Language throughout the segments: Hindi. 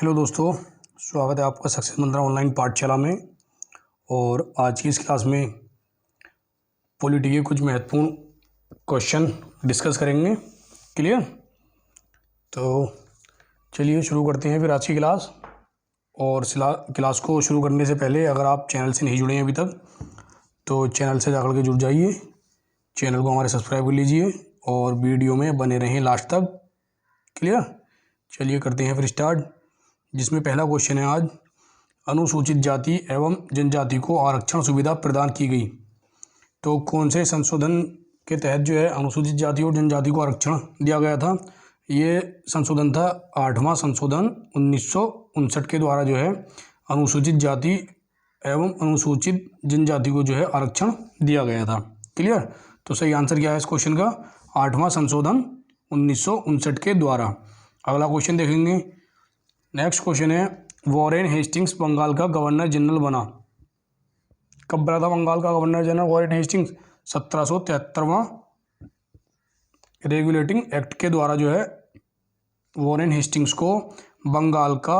हेलो दोस्तों, स्वागत है आपका सक्सेस मंत्रा ऑनलाइन पाठशाला में। और आज की इस क्लास में पॉलिटी के कुछ महत्वपूर्ण क्वेश्चन डिस्कस करेंगे। क्लियर? तो चलिए शुरू करते हैं फिर आज की क्लास। और क्लास को शुरू करने से पहले अगर आप चैनल से नहीं जुड़े हैं अभी तक तो चैनल से जाकर के जुड़ जाइए, चैनल को हमारे सब्सक्राइब कर लीजिए और वीडियो में बने रहें लास्ट तक। क्लियर? चलिए करते हैं फिर स्टार्ट, जिसमें पहला क्वेश्चन है आज, अनुसूचित जाति एवं जनजाति को आरक्षण सुविधा प्रदान की गई। तो कौन से संशोधन के तहत जो है अनुसूचित जाति और जनजाति को आरक्षण दिया गया था? ये संशोधन था 8वां संशोधन 1959 के द्वारा जो है अनुसूचित जाति एवं अनुसूचित जनजाति को जो है आरक्षण दिया गया था। क्लियर? तो सही आंसर क्या है इस क्वेश्चन का? 8वां संशोधन 1959 के द्वारा। अगला क्वेश्चन देखेंगे। नेक्स्ट क्वेश्चन है, वॉरेन हेस्टिंग्स बंगाल का गवर्नर जनरल बना। कब बना था बंगाल का गवर्नर जनरल वॉरेन हेस्टिंग्स? 1773वां रेगुलेटिंग एक्ट के द्वारा जो है वॉरेन हेस्टिंग्स को बंगाल का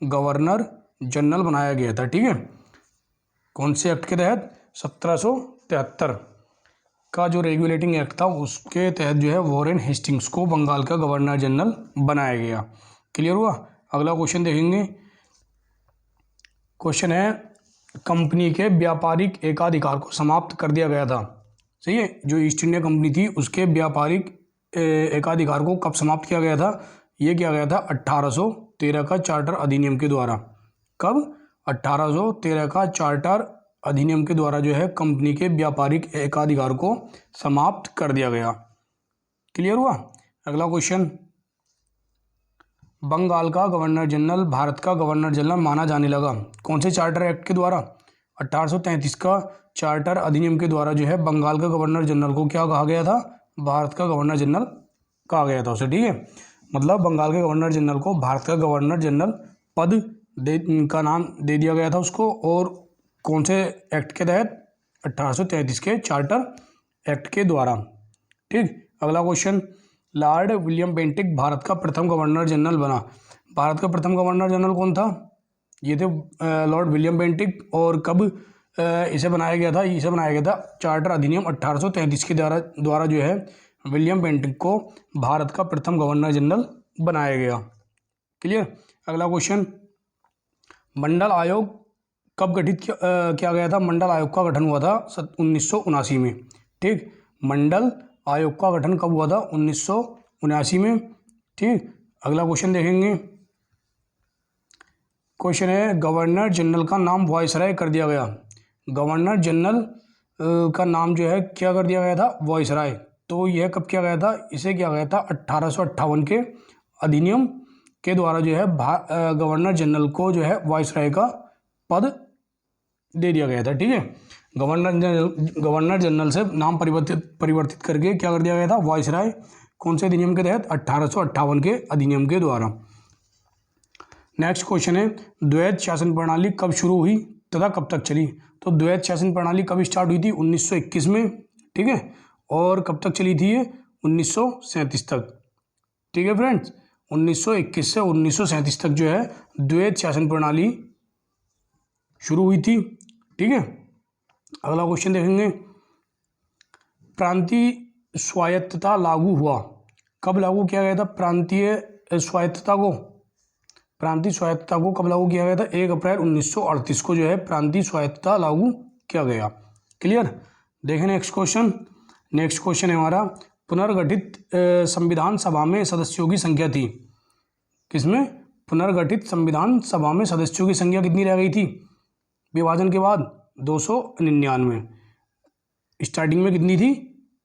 गवर्नर जनरल बनाया गया था। ठीक है, कौन से एक्ट के तहत? 1773 का जो रेगुलेटिंग एक्ट था उसके तहत जो है वॉरेन हेस्टिंग्स को बंगाल का गवर्नर जनरल बनाया गया। क्लियर हुआ? अगला क्वेश्चन देखेंगे। क्वेश्चन है, कंपनी के व्यापारिक एकाधिकार को समाप्त कर दिया गया था। सही है, जो ईस्ट इंडिया कंपनी थी उसके व्यापारिक एकाधिकार को कब समाप्त किया गया था? ये किया गया था 1813 का चार्टर अधिनियम के द्वारा। कब? 1813 का चार्टर अधिनियम के द्वारा जो है कंपनी के व्यापारिक एकाधिकार को समाप्त कर दिया गया। क्लियर हुआ? अगला क्वेश्चन, बंगाल का गवर्नर जनरल भारत का गवर्नर जनरल माना जाने लगा। कौन से चार्टर एक्ट के द्वारा? 1833 का चार्टर अधिनियम के द्वारा जो है बंगाल का गवर्नर जनरल को क्या कहा गया था? भारत का गवर्नर जनरल कहा गया था उसे। ठीक है, मतलब बंगाल के गवर्नर जनरल को भारत का गवर्नर जनरल पद का नाम दे दिया गया था उसको। और कौन से एक्ट के तहत? 1833 के चार्टर एक्ट के द्वारा। ठीक, अगला question, Lord William Bentinck Bharat का प्रथम गवर्नर जनरल बना। भारत का प्रथम गवर्नर जनरल कौन था? ये थे लॉर्ड विलियम बेंटिक। और कब इसे बनाया गया था? इसे बनाया गया था चार्टर अधिनियम 1833 के द्वारा जो है विलियम बेंटिक को भारत का प्रथम गवर्नर जनरल बनाया गया। क्लियर? अगला क्वेश्चन, मंडल आयोग कब गठित किया गया था? मंडल आयोग का गठन हुआ था 1979 में। ठीक, मंडल आयोग का गठन कब हुआ था? 1979 में। ठीक, अगला क्वेश्चन देखेंगे। क्वेश्चन है, गवर्नर जनरल का नाम वायसराय कर दिया गया। गवर्नर जनरल का नाम जो है क्या कर दिया गया था? वायसराय। तो यह कब किया गया था? इसे किया गया था 1858 के अधिनियम के द्वारा जो है गवर्नर जनरल को जो है वायसराय का पद दे दिया गया था। ठीक है, गवर्नर जनरल से नाम परिवर्तित करके क्या कर दिया गया था? वायसराय। कौन से अधिनियम के तहत? 1858 के अधिनियम के द्वारा। नेक्स्ट क्वेश्चन है, द्वैध शासन प्रणाली कब शुरू हुई तथा कब तक चली? तो द्वैध शासन प्रणाली कब स्टार्ट हुई थी? 1921 में। ठीक है, और कब तक चली थी ये? 1937 तक। ठीक है फ्रेंड्स, 1921 से 1937 तक जो है द्वैध शासन प्रणाली शुरू हुई थी। ठीक है, अगला क्वेश्चन देखेंगे। प्रांतीय स्वायत्तता लागू हुआ। कब लागू किया गया था प्रांतीय स्वायत्तता को? प्रांतीय स्वायत्तता को कब लागू किया गया था? 1 अप्रैल 1938 को जो है प्रांतीय स्वायत्तता लागू किया गया। क्लियर? देखें नेक्स्ट क्वेश्चन। नेक्स्ट क्वेश्चन है हमारा, पुनर्गठित संविधान सभा में सदस्यों की संख्या थी। किसमें? पुनर्गठित संविधान सभा में सदस्यों की संख्या कितनी रह गई थी विभाजन के बाद? 299। स्टार्टिंग में कितनी थी?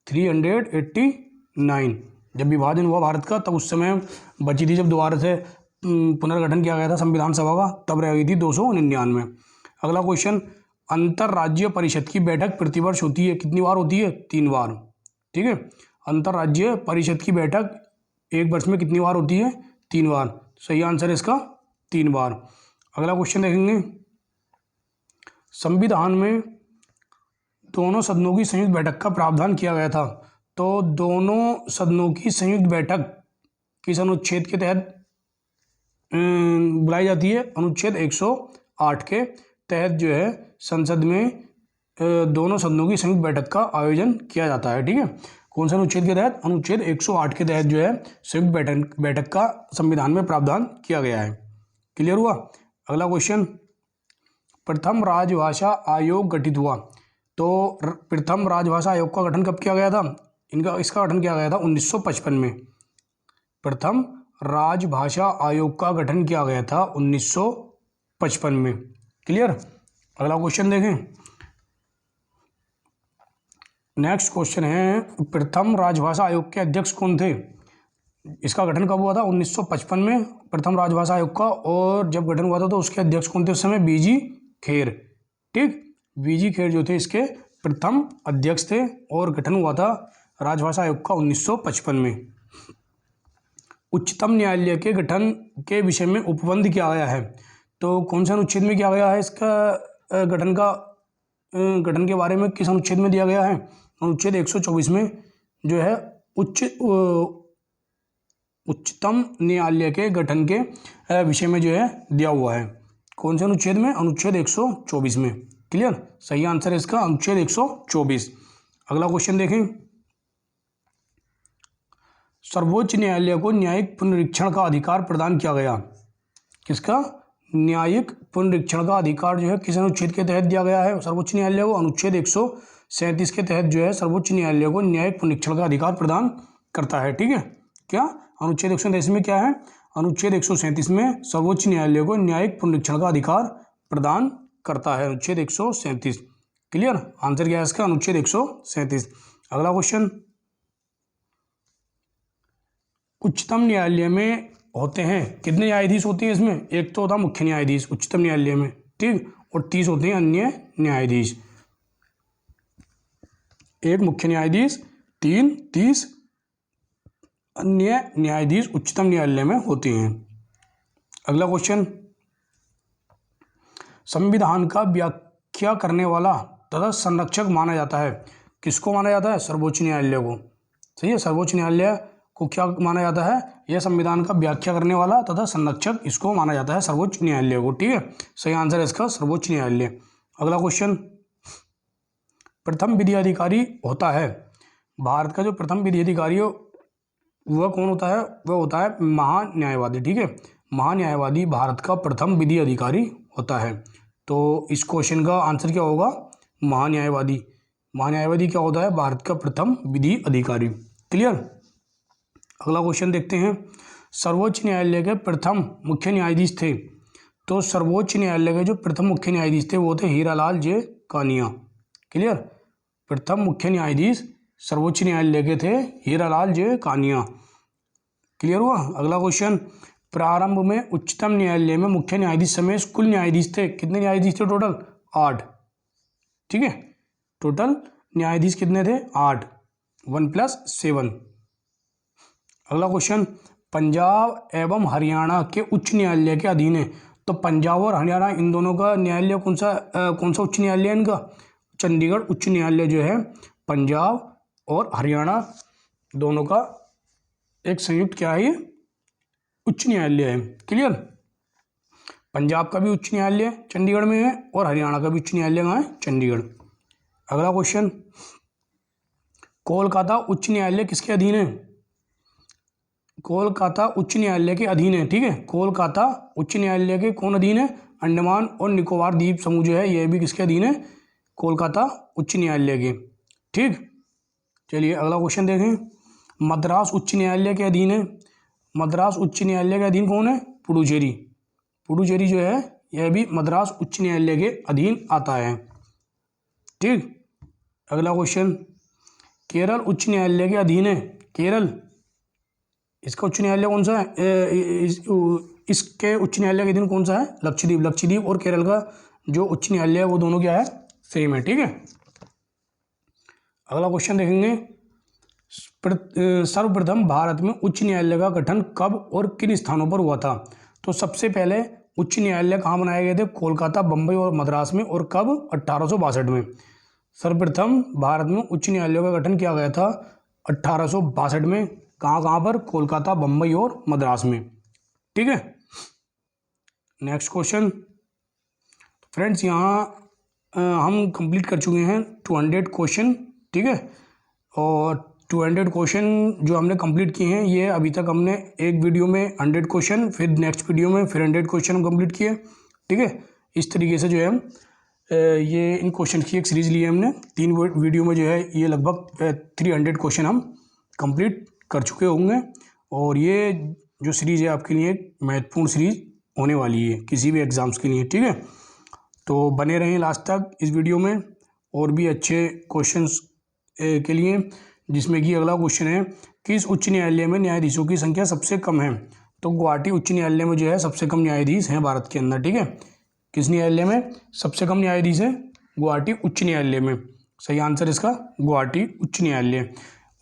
389। जब विभाजन हुआ भारत का तब उस समय बची थी, जब दोबारा से पुनर्गठन किया गया था संविधान सभा का तब रह गई थी 299। अगला क्वेश्चन, अंतर्राज्यीय परिषद की बैठक प्रतिवर्ष होती है। कितनी बार होती है? 3 बार। ठीक है, अंतर्राज्यीय परिषद की बैठक एक वर्ष में कितनी बार होती है? 3 बार। सही आंसर है इसका 3 बार। अगला क्वेश्चन देखेंगे। संविधान में दोनों सदनों की संयुक्त बैठक का प्रावधान किया गया था। तो दोनों सदनों की संयुक्त बैठक किस अनुच्छेद के तहत बुलाई जाती है? अनुच्छेद 108 के तहत जो है संसद में दोनों सदनों की संयुक्त बैठक का आयोजन किया जाता है। ठीक है, कौन से अनुच्छेद के तहत? अनुच्छेद 108 के तहत जो है संयुक्त बैठक का संविधान में प्रावधान किया गया है। क्लियर हुआ? अगला क्वेश्चन, प्रथम राजभाषा आयोग गठित हुआ। तो प्रथम राजभाषा आयोग का गठन कब किया गया था? इसका गठन किया गया था 1955 में। प्रथम राजभाषा आयोग का गठन किया गया था 1955 में। क्लियर? अगला क्वेश्चन देखें। नेक्स्ट क्वेश्चन है, प्रथम राजभाषा आयोग के अध्यक्ष कौन थे? इसका गठन कब हुआ था? 1955 में प्रथम राजभाषा आयोग का। और जब गठन हुआ था तो उसके अध्यक्ष कौन थे उस समय? बीजी खेर। ठीक, बीजी खेर जो थे इसके प्रथम अध्यक्ष थे और गठन हुआ था राजभाषा आयोग का 1955 में। उच्चतम न्यायालय के गठन के विषय में उपबंध किया गया है। तो कौन सा अनुच्छेद में किया गया है इसका गठन के बारे में? किस अनुच्छेद में दिया गया है? अनुच्छेद 124 में जो है उच्चतम न्यायालय के गठन के विषय में जो है दिया हुआ है। कौन से अनुच्छेद में? अनुच्छेद 124 में। क्लियर? सही आंसर है इसका अनुच्छेद 124। अगला क्वेश्चन देखें। सर्वोच्च न्यायालय को न्यायिक पुनरीक्षण का अधिकार प्रदान किया गया। किसका? न्यायिक पुनरीक्षण का अधिकार जो है किस अनुच्छेद के तहत दिया गया है सर्वोच्च न्यायालय को? अनुच्छेद 137 के तहत जो है सर्वोच्च न्यायालय को न्यायिक पुनरीक्षण का अधिकार प्रदान करता है। ठीक है, क्या अनुच्छेद 137 में क्या है? अनुच्छेद 137 में सर्वोच्च न्यायालय को न्यायिक पुनरीक्षण का अधिकार प्रदान करता है। अनुच्छेद 137। क्लियर? आंसर क्या है इसका? अनुच्छेद 137। अगला क्वेश्चन, उच्चतम न्यायालय में होते हैं कितने न्यायाधीश होते हैं इसमें? एक तो होता है मुख्य न्यायाधीश उच्चतम न्यायालय में, ठीक, और 30 होते हैं अन्य न्यायाधीश। एक मुख्य न्यायाधीश, 30 अन्य न्यायाधीश उच्चतम न्यायालय में होते हैं। अगला क्वेश्चन, संविधान का व्याख्या करने वाला तथा संरक्षक माना जाता है। किसको माना जाता है? सर्वोच्च न्यायालय को। सही है, सर्वोच्च न्यायालय को क्या माना जाता है? यह संविधान का व्याख्या करने वाला तथा संरक्षक, इसको माना जाता है सर्वोच्च न्यायालय को। ठीक है, सही आंसर है इसका सर्वोच्च न्यायालय। अगला क्वेश्चन, प्रथम विधि अधिकारी होता है भारत का जो प्रथम विधि अधिकारी है वह कौन होता है? वह होता है महान्यायवादी। ठीक है, महान्यायवादी भारत का प्रथम विधि अधिकारी होता है। तो इस क्वेश्चन का आंसर क्या होगा? महान्यायवादी। महान्यायवादी क्या होता है? भारत का प्रथम विधि अधिकारी। क्लियर? अगला क्वेश्चन देखते हैं। सर्वोच्च न्यायालय के प्रथम मुख्य न्यायाधीश थे। तो सर्वोच्च न्यायालय के जो प्रथम मुख्य न्यायाधीश थे वो थे हीरालाल जे कानिया। क्लियर? प्रथम मुख्य न्यायाधीश सर्वोच्च न्यायालय के थे हीरालाल जे कानिया। क्लियर हुआ? अगला क्वेश्चन, प्रारंभ में उच्चतम न्यायालय में मुख्य न्यायाधीश समेत कुल न्यायाधीश थे। कितने न्यायाधीश थे टोटल? 8। ठीक है, टोटल न्यायाधीश कितने थे? 8, 1 + 7। अगला क्वेश्चन, पंजाब एवं हरियाणा के उच्च न्यायालय के अधीन है। तो पंजाब और हरियाणा इन दोनों का न्यायालय कौन सा उच्च न्यायालय है इनका? चंडीगढ़ उच्च न्यायालय जो है पंजाब और हरियाणा दोनों का एक संयुक्त क्या है? ये उच्च न्यायालय है। क्लियर? पंजाब का भी उच्च न्यायालय चंडीगढ़ में है और हरियाणा का भी उच्च न्यायालय कहाँ है? चंडीगढ़। अगला क्वेश्चन, कोलकाता उच्च न्यायालय किसके अधीन है? कोलकाता उच्च न्यायालय के अधीन है। ठीक है, कोलकाता उच्च न्यायालय के कौन अधीन है? अंडमान और निकोबार द्वीप समूह जो है यह भी किसके अधीन है? कोलकाता उच्च न्यायालय के। ठीक, चलिए अगला क्वेश्चन देखें। मद्रास उच्च न्यायालय के अधीन है। मद्रास उच्च न्यायालय के अधीन कौन है? पुडुचेरी। पुडुचेरी जो है यह भी मद्रास उच्च न्यायालय के अधीन आता है। ठीक, अगला क्वेश्चन, केरल उच्च न्यायालय के अधीन है। केरल, इसका उच्च न्यायालय कौन सा है? इसके उच्च न्यायालय के अधीन कौन सा है? लक्षद्वीप। लक्षद्वीप और केरल का जो उच्च न्यायालय है वो दोनों क्या है? सेम है। ठीक है, अगला क्वेश्चन देखेंगे। सर्वप्रथम भारत में उच्च न्यायालय का गठन कब और किन स्थानों पर हुआ था? तो सबसे पहले उच्च न्यायालय कहाँ बनाए गए थे? कोलकाता, बम्बई और मद्रास में। और कब? 1862 में। सर्वप्रथम भारत में उच्च न्यायालय का गठन किया गया था 1862 में। कहाँ पर? कोलकाता, बम्बई और मद्रास में। ठीक है, नेक्स्ट क्वेश्चन फ्रेंड्स, यहाँ हम कंप्लीट कर चुके हैं 200 क्वेश्चन, ठीक है। और 200 क्वेश्चन जो हमने कंप्लीट किए हैं, ये अभी तक हमने एक वीडियो में 100 क्वेश्चन, फिर नेक्स्ट वीडियो में फिर 100 क्वेश्चन हम कंप्लीट किए, ठीक है। इस तरीके से जो है हम ये इन क्वेश्चन की एक सीरीज़ ली है हमने। 3 वीडियो में जो है ये लगभग 300 क्वेश्चन हम कंप्लीट कर चुके होंगे। और ये जो सीरीज़ है आपके लिए एक महत्वपूर्ण सीरीज़ होने वाली है किसी भी एग्ज़ाम्स के लिए, ठीक है। तो बने रहें लास्ट तक इस वीडियो में और भी अच्छे क्वेश्चंस के लिए, जिसमें कि अगला क्वेश्चन है, किस उच्च न्यायालय में न्यायाधीशों की संख्या सबसे कम है? तो गुवाहाटी उच्च न्यायालय में जो है सबसे कम न्यायाधीश हैं भारत के अंदर, ठीक है। किस न्यायालय में सबसे कम न्यायाधीश है? गुवाहाटी उच्च न्यायालय में। सही आंसर इसका गुवाहाटी उच्च न्यायालय।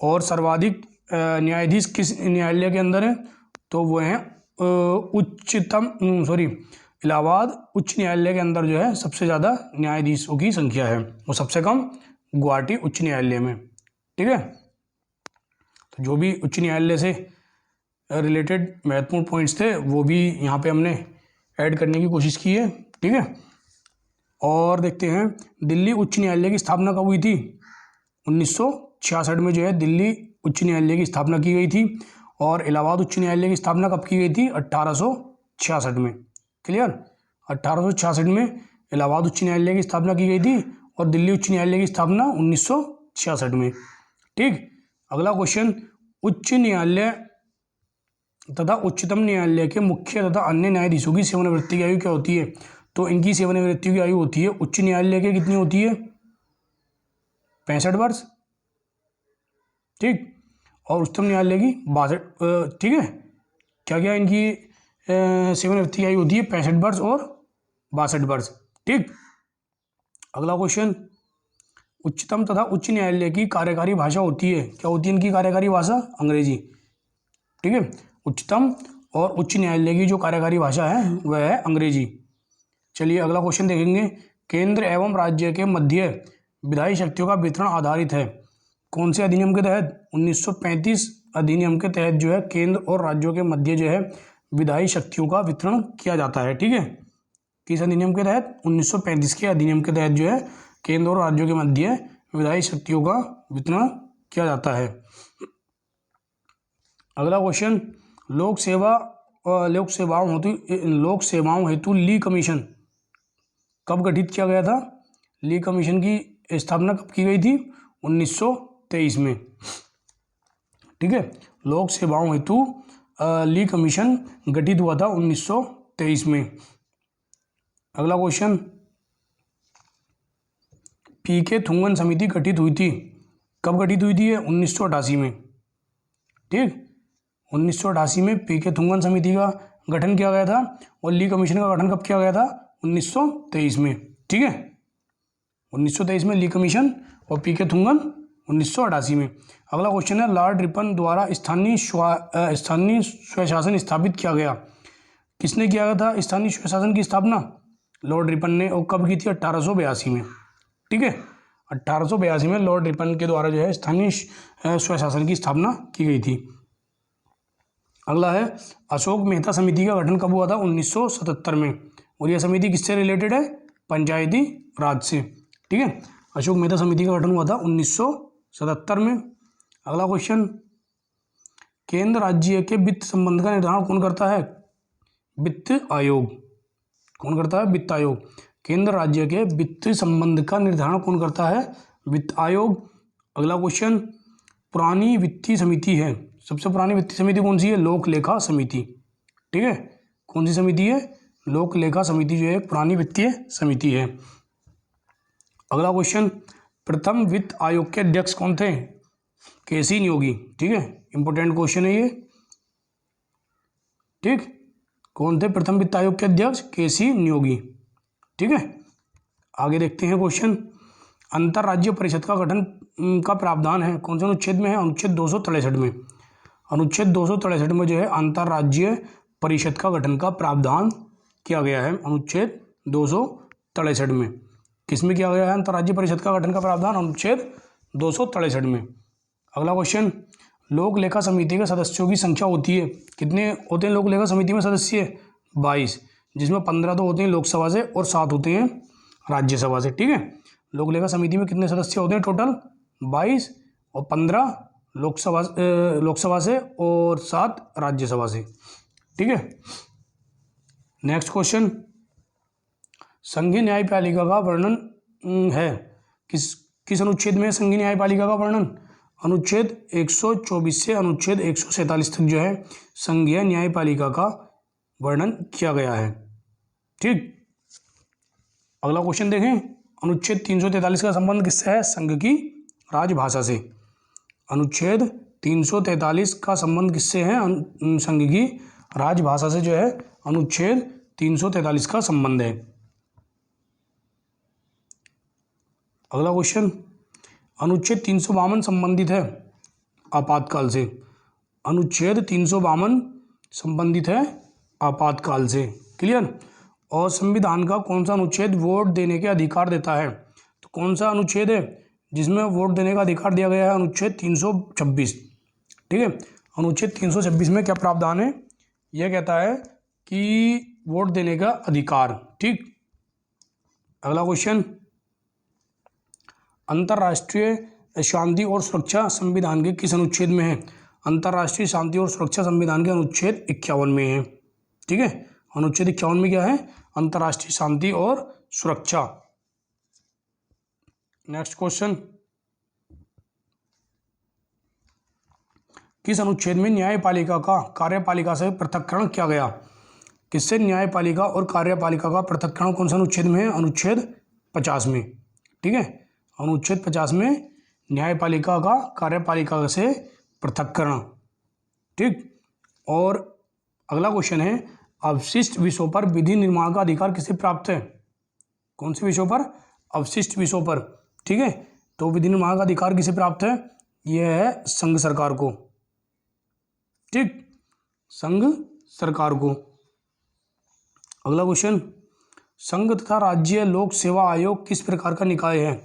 और सर्वाधिक न्यायाधीश किस न्यायालय के अंदर है? तो वो हैं इलाहाबाद उच्च न्यायालय के अंदर जो है सबसे ज़्यादा न्यायाधीशों की संख्या है, वो सबसे कम गुवाहाटी उच्च न्यायालय में, ठीक है। तो जो भी उच्च न्यायालय से रिलेटेड महत्वपूर्ण पॉइंट्स थे वो भी यहाँ पे हमने ऐड करने की कोशिश की है, ठीक है। और देखते हैं दिल्ली उच्च न्यायालय की स्थापना कब हुई थी? 1966 में जो है दिल्ली उच्च न्यायालय की स्थापना की गई थी। और इलाहाबाद उच्च न्यायालय की स्थापना कब की गई थी? 1866 में। क्लियर? 1866 में इलाहाबाद उच्च न्यायालय की स्थापना की गई थी और दिल्ली उच्च न्यायालय की स्थापना 1966 में, ठीक। अगला क्वेश्चन, उच्च न्यायालय तथा उच्चतम न्यायालय के मुख्य तथा अन्य न्यायाधीशों की सेवानिवृत्ति की आयु क्या होती है? तो इनकी सेवानिवृत्ति की आयु होती है, उच्च न्यायालय के कितनी होती है? 65 वर्ष, ठीक। और उच्चतम न्यायालय की 62, ठीक है। क्या क्या इनकी सेवानिवृत्ति की आयु होती है? 65 वर्ष और 62 वर्ष, ठीक। अगला क्वेश्चन, उच्चतम तथा उच्च न्यायालय की कार्यकारी भाषा होती है, क्या होती है इनकी कार्यकारी भाषा? अंग्रेजी, ठीक है। उच्चतम और उच्च न्यायालय की जो कार्यकारी भाषा है वह है अंग्रेजी। चलिए अगला क्वेश्चन देखेंगे, केंद्र एवं राज्य के मध्य विधायी शक्तियों का वितरण आधारित है कौन से अधिनियम के तहत? 1935 अधिनियम के तहत जो है केंद्र और राज्यों के मध्य जो है विधायी शक्तियों का वितरण किया जाता है, ठीक है। किस अधिनियम के तहत? 1935 के अधिनियम के तहत जो है केंद्र और राज्यों के मध्य विधायी शक्तियों का वितरण किया जाता है। अगला क्वेश्चन, लोक सेवाओं हेतु ली कमीशन कब गठित किया गया था? ली कमीशन की स्थापना कब की गई थी? 1923 में, ठीक है। लोक सेवाओं हेतु ली कमीशन गठित हुआ था 1923 में। अगला क्वेश्चन, पीके थुंगन समिति गठित हुई थी, कब गठित हुई थी? 1988 में, ठीक। 1988 में पीके थुंगन समिति का गठन किया गया था और ली कमीशन का गठन कब किया गया था? 1923 में, ठीक है। 1923 में ली कमीशन और पीके थुंगन 1988 में। अगला क्वेश्चन है, लॉर्ड रिपन द्वारा स्थानीय स्वशासन स्थापित किया गया, किसने किया था स्थानीय स्वशासन की स्थापना? लॉर्ड रिपन ने। और कब की थी? 1882 में, ठीक है। 1882 में लॉर्ड रिपन के द्वारा जो है स्थानीय स्वशासन की स्थापना की गई थी। अगला है, अशोक मेहता समिति का गठन कब हुआ था? 1977 में। और यह समिति किससे रिलेटेड है? पंचायती राज से, ठीक है। अशोक मेहता समिति का गठन हुआ था 1977 में। अगला क्वेश्चन, केंद्र राज्य के वित्त संबंध का निर्धारण कौन करता है? वित्त आयोग। कौन करता है? वित्त आयोग। केंद्र राज्य के वित्त संबंध का निर्धारण कौन करता है? वित्त आयोग। अगला क्वेश्चन, पुरानी वित्तीय समिति है, सबसे पुरानी वित्तीय समिति कौन सी है? लोक लेखा समिति, ठीक है। कौन सी समिति है? लोक लेखा समिति जो है पुरानी वित्तीय समिति है। अगला क्वेश्चन, प्रथम वित्त आयोग के अध्यक्ष कौन थे? केसी नियोगी, ठीक है। इंपॉर्टेंट क्वेश्चन है ये, ठीक। कौन थे प्रथम वित्त आयोग के अध्यक्ष? केसी नियोगी, ठीक है। आगे देखते हैं क्वेश्चन, अंतरराज्य परिषद का गठन का प्रावधान है कौन से अनुच्छेद में है? अनुच्छेद 263 में। अनुच्छेद 263 में जो है अंतरराज्य परिषद का गठन का प्रावधान किया गया है। अनुच्छेद 263 में किस में किया गया है अंतरराज्य परिषद का गठन का प्रावधान? अनुच्छेद 263 में। अगला क्वेश्चन, लोक लेखा समिति के सदस्यों की संख्या होती है, कितने होते हैं लोक लेखा समिति में सदस्य? 22, जिसमें 15 तो होते हैं लोकसभा से और 7 होते हैं राज्यसभा से, ठीक है। लोक लेखा समिति में कितने सदस्य होते हैं टोटल? 22, और 15 लोकसभा से और 7 राज्यसभा से, ठीक है। नेक्स्ट क्वेश्चन, संघीय न्यायपालिका का वर्णन है किस अनुच्छेद में? संघीय न्यायपालिका का वर्णन अनुच्छेद 124 से अनुच्छेद 147 तक जो है संघीय न्यायपालिका का वर्णन किया गया है, ठीक। अगला क्वेश्चन देखें, अनुच्छेद 343 का संबंध किससे है? संघ की राजभाषा से। अनुच्छेद 343 का संबंध किससे है? संघ की राजभाषा से जो है अनुच्छेद 343 का संबंध है। अगला क्वेश्चन, अनुच्छेद 352 संबंधित है आपातकाल से। अनुच्छेद 352 संबंधित है आपातकाल से, क्लियर। और संविधान का कौन सा अनुच्छेद वोट देने के अधिकार देता है? तो कौन सा अनुच्छेद है जिसमें वोट देने का अधिकार दिया गया है? अनुच्छेद 326, ठीक है। अनुच्छेद 326 में क्या प्रावधान है? यह कहता है कि वोट देने का अधिकार, ठीक। अगला क्वेश्चन, अंतर्राष्ट्रीय शांति और सुरक्षा संविधान के किस अनुच्छेद में है? अंतर्राष्ट्रीय शांति और सुरक्षा संविधान के अनुच्छेद 51 में है, ठीक है। अनुच्छेद 51 में क्या है? अंतर्राष्ट्रीय शांति और सुरक्षा। नेक्स्ट क्वेश्चन, किस अनुच्छेद में न्यायपालिका का कार्यपालिका से पृथक्करण किया गया? किससे न्यायपालिका और कार्यपालिका का पृथक्करण कौन सा अनुच्छेद में है? अनुच्छेद 50 में, ठीक है। अनुच्छेद 50 में न्यायपालिका का कार्यपालिका से पृथक्करण, ठीक। और अगला क्वेश्चन है, अवशिष्ट विषयों पर विधि निर्माण का अधिकार किसे प्राप्त है? कौन से विषयों पर? अवशिष्ट विषयों पर, ठीक है। तो विधि निर्माण का अधिकार किसे प्राप्त है? यह है संघ सरकार को, ठीक, संघ सरकार को। अगला क्वेश्चन, संघ तथा राज्य लोक सेवा आयोग किस प्रकार का निकाय है?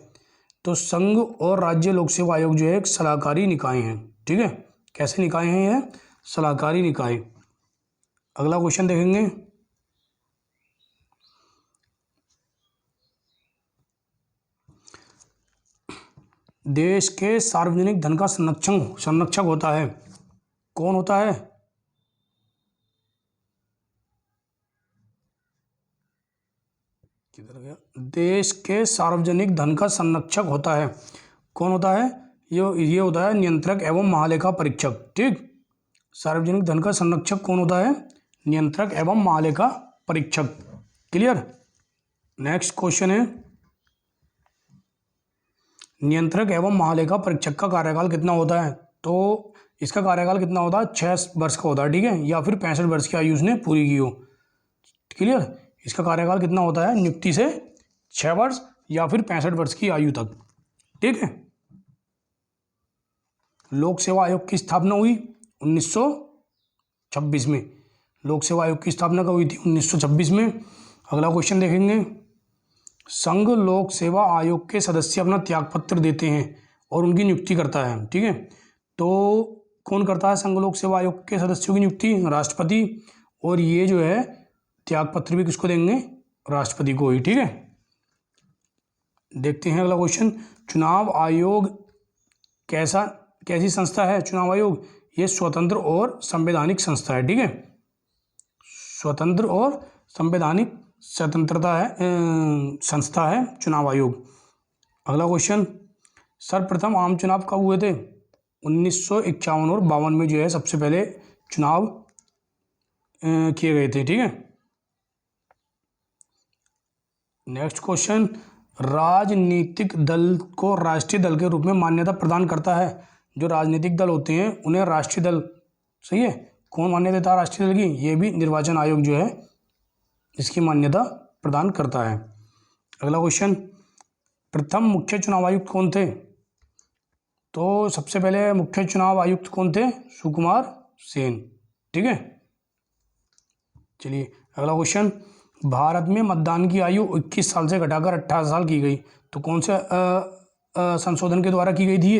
तो संघ और राज्य लोक सेवा आयोग जो है एक सलाहकारी निकाय हैं, ठीक है। कैसे निकाय हैं? यह सलाहकारी निकाय। अगला क्वेश्चन देखेंगे, देश के सार्वजनिक धन का संरक्षक होता है, कौन होता है? किधर गया? देश के सार्वजनिक धन का संरक्षक होता है, कौन होता है? ये होता है नियंत्रक एवं महालेखा परीक्षक, ठीक। सार्वजनिक धन का संरक्षक कौन होता है? नियंत्रक एवं महालेखा परीक्षक, क्लियर। नेक्स्ट क्वेश्चन है, नियंत्रक एवं महालेखा परीक्षक का कार्यकाल कितना होता है? तो इसका कार्यकाल कितना होता है? 6 वर्ष का होता है, ठीक है, या फिर 65 वर्ष की आयु उसने पूरी की हो, क्लियर। इसका कार्यकाल कितना होता है? नियुक्ति से 6 वर्ष या फिर 65 वर्ष की आयु तक, ठीक है। लोक सेवा आयोग की स्थापना हुई 1926 में। लोक सेवा आयोग की स्थापना कब हुई थी? 1926 में। अगला क्वेश्चन देखेंगे, संघ लोक सेवा आयोग के सदस्य अपना त्यागपत्र देते हैं और उनकी नियुक्ति करता है, ठीक है। तो कौन करता है संघ लोक सेवा आयोग के सदस्यों की नियुक्ति? राष्ट्रपति। और ये जो है त्यागपत्र भी किसको देंगे? राष्ट्रपति को ही, ठीक है। देखते हैं अगला क्वेश्चन, चुनाव आयोग कैसी संस्था है? चुनाव आयोग ये स्वतंत्र और संवैधानिक संस्था है, ठीक है। स्वतंत्र और संवैधानिक स्वतंत्रता है संस्था है चुनाव आयोग। अगला क्वेश्चन, सर्वप्रथम आम चुनाव कब हुए थे? 1951 और 52 में जो है सबसे पहले चुनाव किए गए थे, ठीक है। नेक्स्ट क्वेश्चन, राजनीतिक दल को राष्ट्रीय दल के रूप में मान्यता प्रदान करता है? जो राजनीतिक दल होते हैं उन्हें राष्ट्रीय दल, सही है, कौन मान्यता देता है राष्ट्रीय दल की? ये भी निर्वाचन आयोग जो है इसकी मान्यता प्रदान करता है। अगला क्वेश्चन, प्रथम मुख्य चुनाव आयुक्त कौन थे? तो सबसे पहले मुख्य चुनाव आयुक्त कौन थे? सुकुमार सेन, ठीक है। चलिए अगला क्वेश्चन, भारत में मतदान की आयु 21 साल से घटाकर 18 साल की गई, तो कौन से संशोधन के द्वारा की गई थी?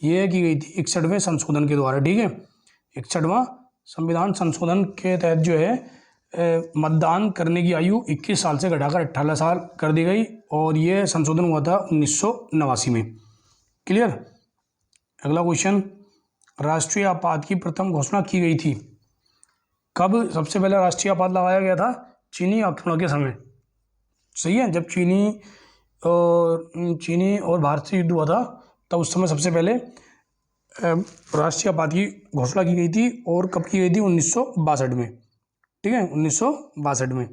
ये की गई थी 61वें संशोधन के द्वारा, ठीक है। 61वां संविधान संशोधन के तहत जो है मतदान करने की आयु 21 साल से घटाकर 18 साल कर दी गई और ये संशोधन हुआ था 1989 में। क्लियर। अगला क्वेश्चन, राष्ट्रीय आपात की प्रथम घोषणा की गई थी कब? सबसे पहले राष्ट्रीय आपात लगाया गया था चीनी आक्रमण के समय। सही है, जब चीनी और भारत से युद्ध हुआ था तब उस समय सबसे पहले राष्ट्रीय आपात की घोषणा की गई थी। और कब की गई थी? 1962 में। ठीक है, 1962 में।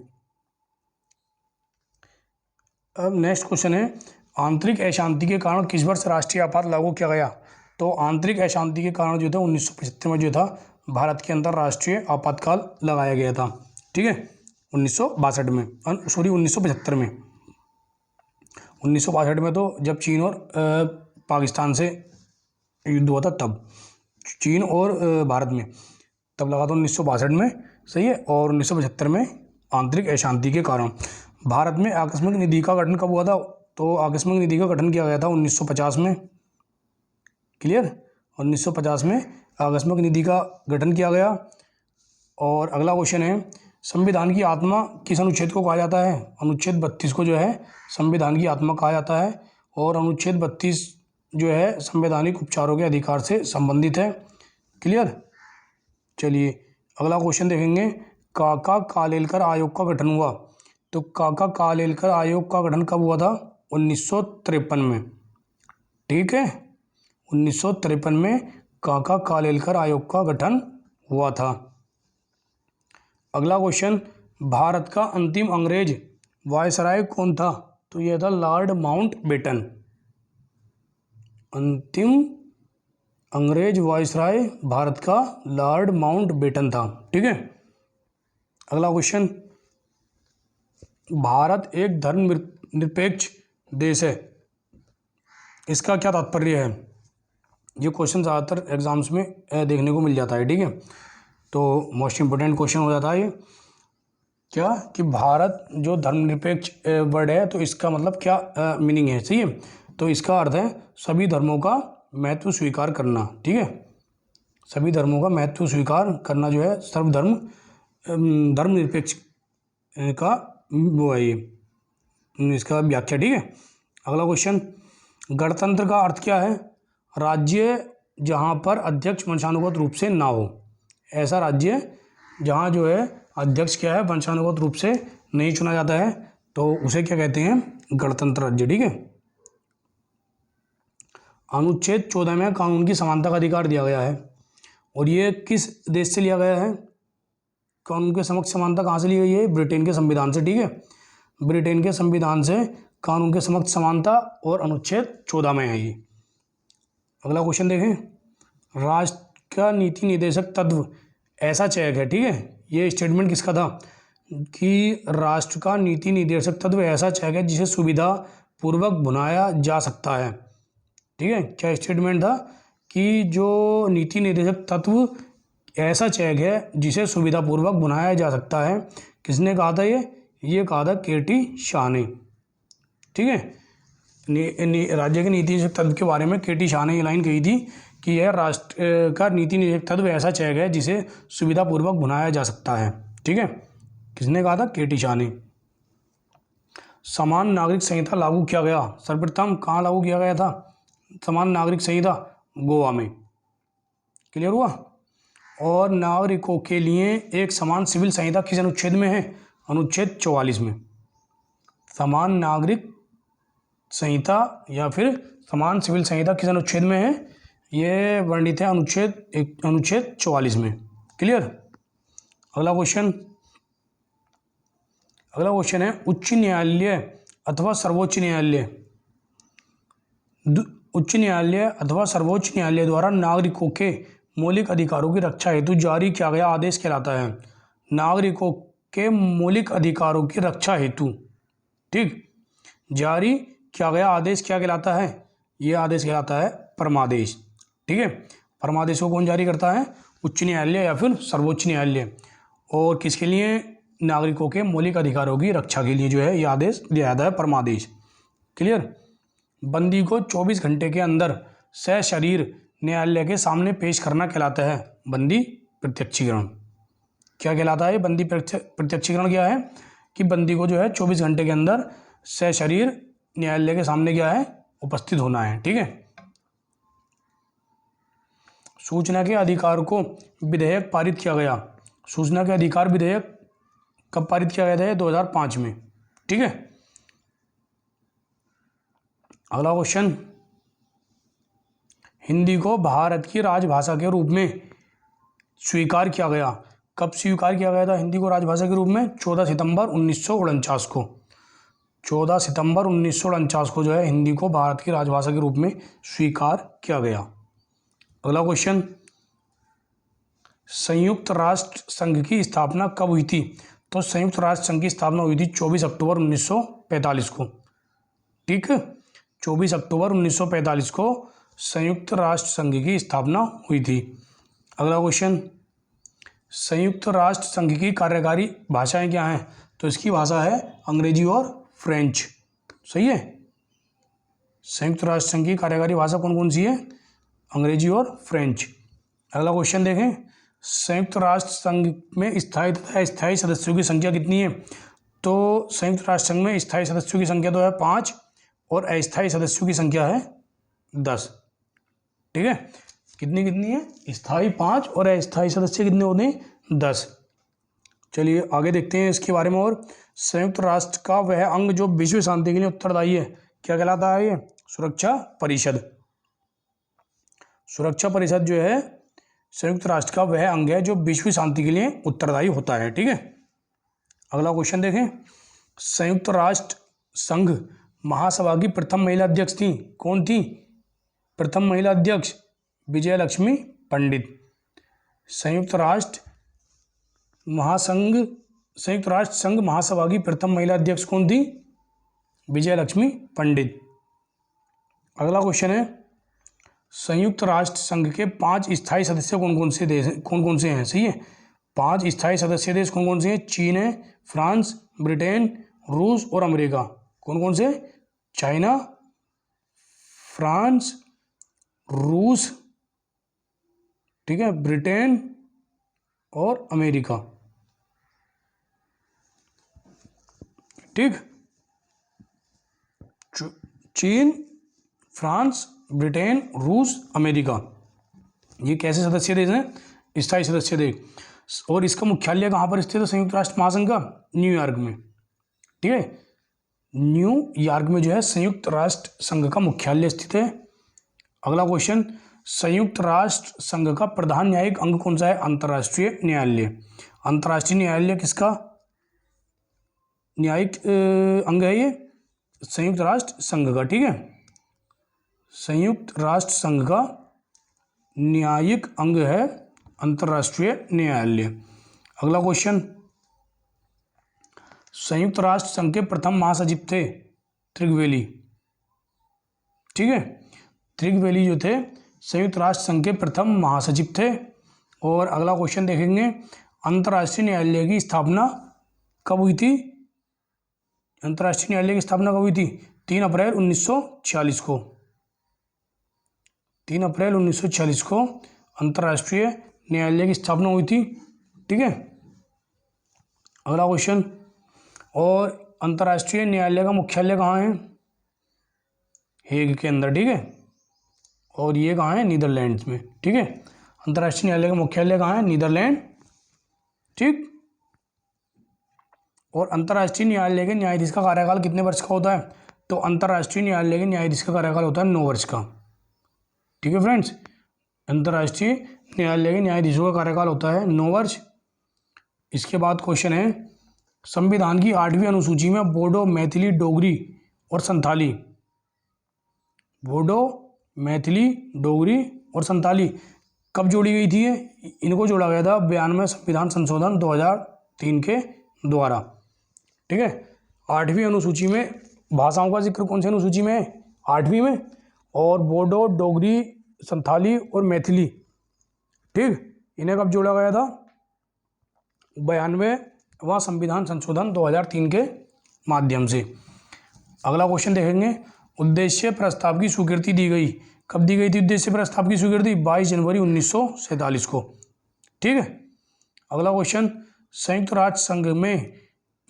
अब नेक्स्ट क्वेश्चन है, आंतरिक अशांति के कारण किस वर्ष राष्ट्रीय आपात लागू किया गया? तो आंतरिक अशांति के कारण जो था 1975 में जो था भारत के अंदर राष्ट्रीय आपातकाल लगाया गया था। ठीक है, 1962 में, सॉरी 1975 में। 1962 में तो जब चीन और पाकिस्तान से युद्ध हुआ था तब, चीन और भारत में, तब लगा था 1962 में। सही है। और 1975 में आंतरिक अशांति के कारण। भारत में आकस्मिक निधि का गठन कब हुआ था? तो आकस्मिक निधि का गठन किया गया था 1950 में। क्लियर। 1950 में आकस्मिक निधि का गठन किया गया। और अगला क्वेश्चन है, संविधान की आत्मा किस अनुच्छेद को कहा जाता है? अनुच्छेद 32 को जो है संविधान की आत्मा कहा जाता है। और अनुच्छेद 32 जो है संवैधानिक उपचारों के अधिकार से संबंधित है। क्लियर। चलिए अगला क्वेश्चन देखेंगे, काका कालेलकर आयोग का गठन हुआ। तो काका कालेलकर आयोग का गठन कब हुआ था? 1953 में। ठीक है, 1953 में काका कालेलकर आयोग का गठन हुआ था। अगला क्वेश्चन, भारत का अंतिम अंग्रेज वायसराय कौन था? तो यह था लॉर्ड माउंटबेटन। अंतिम अंग्रेज वायसराय भारत का लॉर्ड माउंटबेटन था। ठीक है। अगला क्वेश्चन, भारत एक धर्मनिरपेक्ष देश है, इसका क्या तात्पर्य है? ये क्वेश्चन ज़्यादातर एग्जाम्स में देखने को मिल जाता है। ठीक है, तो मोस्ट इम्पोर्टेंट क्वेश्चन हो जाता है ये, क्या कि भारत जो धर्मनिरपेक्ष वर्ड है तो इसका मतलब क्या मीनिंग है? सही है, तो इसका अर्थ है सभी धर्मों का महत्व स्वीकार करना। ठीक है, सभी धर्मों का महत्व स्वीकार करना जो है सर्वधर्म धर्मनिरपेक्ष का वो है ये, इसका व्याख्या। ठीक है। अगला क्वेश्चन, गणतंत्र का अर्थ क्या है? राज्य जहाँ पर अध्यक्ष वंशानुगत रूप से ना हो, ऐसा राज्य जहाँ जो है अध्यक्ष क्या है वंशानुगत रूप से नहीं चुना जाता है, तो उसे क्या कहते हैं? गणतंत्र राज्य। ठीक है। अनुच्छेद 14 में कानून की समानता का अधिकार दिया गया है और ये किस देश से लिया गया है? कानून के समक्ष समानता कहाँ से ली गई है? ब्रिटेन के संविधान से। ठीक है, ब्रिटेन के संविधान से कानून के समक्ष समानता और अनुच्छेद 14 में है ये। अगला क्वेश्चन देखें, राष्ट्र का नीति निर्देशक तत्व ऐसा चेक है। ठीक है, ये स्टेटमेंट किसका था कि राष्ट्र का नीति निर्देशक तत्व ऐसा चेक है जिसे सुविधा पूर्वक बनाया जा सकता है। ठीक है, क्या स्टेटमेंट था कि जो नीति निर्देशक तत्व ऐसा चेक है जिसे सुविधापूर्वक बनाया जा सकता है? किसने कहा था ये कहा था केटी शाह ने। ठीक है, राज्य के नीति निर्देशक तत्व के बारे में केटी शाह ने ये लाइन कही थी कि यह राष्ट्र का नीति निर्देशक तत्व ऐसा चेक है जिसे सुविधापूर्वक बनाया जा सकता है। ठीक है, किसने कहा था? केटी शाह ने। समान नागरिक संहिता लागू किया गया सर्वप्रथम कहाँ लागू किया गया था? समान नागरिक संहिता गोवा में। क्लियर हुआ। और नागरिकों के लिए एक समान सिविल संहिता किस अनुच्छेद में है? अनुच्छेद 44 में। समान नागरिक संहिता या फिर समान सिविल संहिता किस अनुच्छेद में है? ये वर्णित है अनुच्छेद 44 में। क्लियर। अगला क्वेश्चन है, उच्च न्यायालय अथवा सर्वोच्च न्यायालय उच्च न्यायालय अथवा सर्वोच्च न्यायालय द्वारा नागरिकों के मौलिक अधिकारों की रक्षा हेतु जारी किया गया आदेश कहलाता है। नागरिकों के मौलिक अधिकारों की रक्षा हेतु, ठीक, जारी किया गया आदेश क्या कहलाता है? यह आदेश कहलाता है परमादेश। ठीक है, परमादेश को कौन जारी करता है? उच्च न्यायालय या फिर सर्वोच्च न्यायालय। और किसके लिए? नागरिकों के मौलिक अधिकारों की रक्षा के लिए जो है यह आदेश दिया जाता है परमादेश। क्लियर। बंदी को 24 घंटे के अंदर सशरीर न्यायालय के सामने पेश करना कहलाता है बंदी प्रत्यक्षीकरण। क्या कहलाता है? बंदी प्रत्यक्षीकरण क्या है कि बंदी को जो है 24 घंटे के अंदर सशरीर न्यायालय के सामने क्या है? उपस्थित होना है। ठीक है। सूचना के अधिकार को विधेयक पारित किया गया। सूचना के अधिकार विधेयक कब पारित किया गया था? 2005 में। ठीक है। अगला क्वेश्चन, हिंदी को भारत की राजभाषा के रूप में स्वीकार किया गया। कब स्वीकार किया गया था हिंदी को राजभाषा के रूप में? 14 सितंबर 1949 को। 14 सितंबर 1949 को जो है हिंदी को भारत की राजभाषा के रूप में स्वीकार किया गया। अगला क्वेश्चन, संयुक्त राष्ट्र संघ की स्थापना कब हुई थी? तो संयुक्त राष्ट्र संघ की स्थापना हुई थी 24 अक्टूबर 1945 को। ठीक, 24 अक्टूबर 1945 को संयुक्त राष्ट्र संघ की स्थापना हुई थी। अगला क्वेश्चन, संयुक्त राष्ट्र संघ की कार्यकारी भाषाएं क्या हैं? तो इसकी भाषा है अंग्रेजी और फ्रेंच। सही है। संयुक्त राष्ट्र संघ की कार्यकारी भाषा कौन कौन सी है? अंग्रेजी और फ्रेंच। अगला क्वेश्चन देखें, संयुक्त राष्ट्र संघ में स्थायी तथा अस्थायी सदस्यों की संख्या कितनी है? तो संयुक्त राष्ट्र संघ में स्थायी सदस्यों की संख्या तो है 5 और अस्थायी सदस्यों की संख्या है 10। ठीक है। कितनी कितनी है? स्थायी 5 और अस्थायी सदस्य कितने होते हैं? 10। चलिए आगे देखते हैं इसके बारे में। और संयुक्त राष्ट्र का वह अंग जो विश्व शांति के लिए उत्तरदायी है, क्या कहलाता है ये? सुरक्षा परिषद। सुरक्षा परिषद जो है संयुक्त राष्ट्र का वह अंग है जो विश्व शांति के लिए उत्तरदायी होता है। ठीक है। अगला क्वेश्चन देखें, संयुक्त राष्ट्र संघ महासभा की प्रथम महिला अध्यक्ष थी। कौन थी प्रथम महिला अध्यक्ष? विजय लक्ष्मी पंडित। संयुक्त राष्ट्र संघ महासभा की प्रथम महिला अध्यक्ष कौन थी? विजय लक्ष्मी पंडित। अगला क्वेश्चन है, संयुक्त राष्ट्र संघ के 5 स्थायी सदस्य कौन कौन से हैं? सही है। 5 स्थायी सदस्य देश कौन कौन से हैं? चीन है, फ्रांस, ब्रिटेन, रूस और अमेरिका। कौन कौन से? चाइना, फ्रांस, रूस, ठीक है, ब्रिटेन और अमेरिका। ठीक, चीन, फ्रांस, ब्रिटेन, रूस, अमेरिका, ये कैसे सदस्य देश हैं? स्थायी सदस्य देश। और इसका मुख्यालय कहाँ पर स्थित है संयुक्त राष्ट्र महासंघ का? न्यूयॉर्क में। ठीक है, न्यूयॉर्क में जो है संयुक्त राष्ट्र संघ का मुख्यालय स्थित है। अगला क्वेश्चन, संयुक्त राष्ट्र संघ का प्रधान न्यायिक अंग कौन सा है? अंतर्राष्ट्रीय न्यायालय। अंतर्राष्ट्रीय न्यायालय किसका न्यायिक अंग है? ये संयुक्त राष्ट्र संघ का। ठीक है, संयुक्त राष्ट्र संघ का न्यायिक अंग है अंतर्राष्ट्रीय न्यायालय। अगला क्वेश्चन, संयुक्त राष्ट्र संघ के प्रथम महासचिव थे त्रिगवेली। ठीक है, त्रिगवेली जो थे संयुक्त राष्ट्र संघ के प्रथम महासचिव थे। और अगला क्वेश्चन देखेंगे, अंतर्राष्ट्रीय न्यायालय की स्थापना कब हुई थी? अंतर्राष्ट्रीय न्यायालय की स्थापना कब हुई थी? 3 अप्रैल 1946 को। 3 अप्रैल 1946 को अंतर्राष्ट्रीय न्यायालय की स्थापना हुई थी। ठीक है, अगला क्वेश्चन, और अंतर्राष्ट्रीय न्यायालय का मुख्यालय कहाँ है? हेग के अंदर। ठीक है, और ये कहाँ है? नीदरलैंड्स में। ठीक है, अंतर्राष्ट्रीय न्यायालय का मुख्यालय कहाँ है? नीदरलैंड। ठीक, और अंतर्राष्ट्रीय न्यायालय के न्यायाधीश का कार्यकाल कितने वर्ष का होता है? तो अंतर्राष्ट्रीय न्यायालय के न्यायाधीश का कार्यकाल होता है 9 वर्ष का। ठीक है फ्रेंड्स, अंतर्राष्ट्रीय न्यायालय के न्यायाधीशों का कार्यकाल होता है 9 वर्ष। इसके बाद क्वेश्चन है, संविधान की 8वीं अनुसूची में बोडो, मैथिली, डोगरी और संथाली, बोडो, मैथिली, डोगरी और संथाली कब जोड़ी गई थी? इनको जोड़ा गया था 92वें संविधान संशोधन 2003 के द्वारा। ठीक है, 8वीं अनुसूची में भाषाओं का जिक्र कौन सी अनुसूची में है? 8वीं में। और बोडो, डोगरी, संथाली और मैथिली, ठीक, इन्हें कब जोड़ा गया था? 92वां संविधान संशोधन 2003 के माध्यम से। अगला क्वेश्चन देखेंगे, उद्देश्य प्रस्ताव की स्वीकृति दी गई। कब दी गई थी उद्देश्य प्रस्ताव की स्वीकृति? 22 जनवरी 1947 को। ठीक है, अगला क्वेश्चन, संयुक्त राष्ट्र संघ में